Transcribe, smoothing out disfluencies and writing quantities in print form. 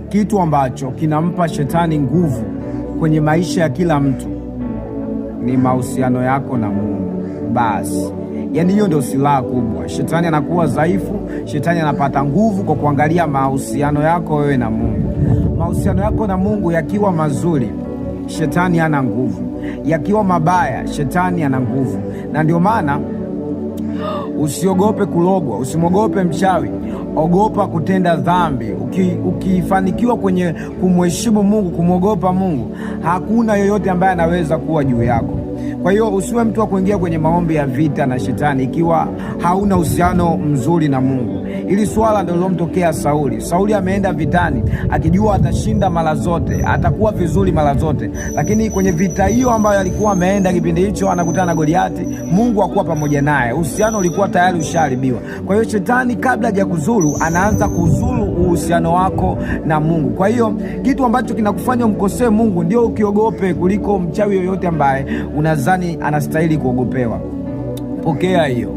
kitu ambacho kinampa shetani nguvu kwenye maisha ya kila mtu ni mahusiano yako na Mungu. Basi yaani hiyo ndio silaha kubwa. Shetani anakuwa dhaifu, shetani anapata nguvu kwa kuangalia mahusiano yako wewe na Mungu. Mahusiano yako na Mungu yakiwa mazuri, shetani hana nguvu. Yakiwa mabaya, shetani ana nguvu. Na ndio maana usiogope kulogwa, usimwogope mchawi, ogopa kutenda dhambi. Ukifanikiwa kwenye kumheshimu Mungu, kumwogopa Mungu, hakuna yoyote ambaye anaweza kuwa juu yako. Kwa hiyo usiwe mtu wa kuingia kwenye maombi ya vita na shetani ikiwa hauna uhusiano mzuri na Mungu. Ili swala ndio lilomtokea Sauli. Sauli ameenda vitani akijua atashinda mara zote, atakuwa vizuri mara zote, lakini kwenye vita hiyo ambayo alikuwa ameenda kipindi hicho anakutana na Goliati, Mungu hakuwa pamoja naye. Uhusiano ulikuwa tayari ushaharibiwa. Kwa hiyo shetani kabla hajakuzuru anaanza kuzuru uhusiano wako na Mungu. Kwa hiyo kitu ambacho kinakufanya umkosee Mungu ndio ukiogope kuliko mchawi yoyote ambaye unadhani anastahili kuogopewa. Pokea hiyo.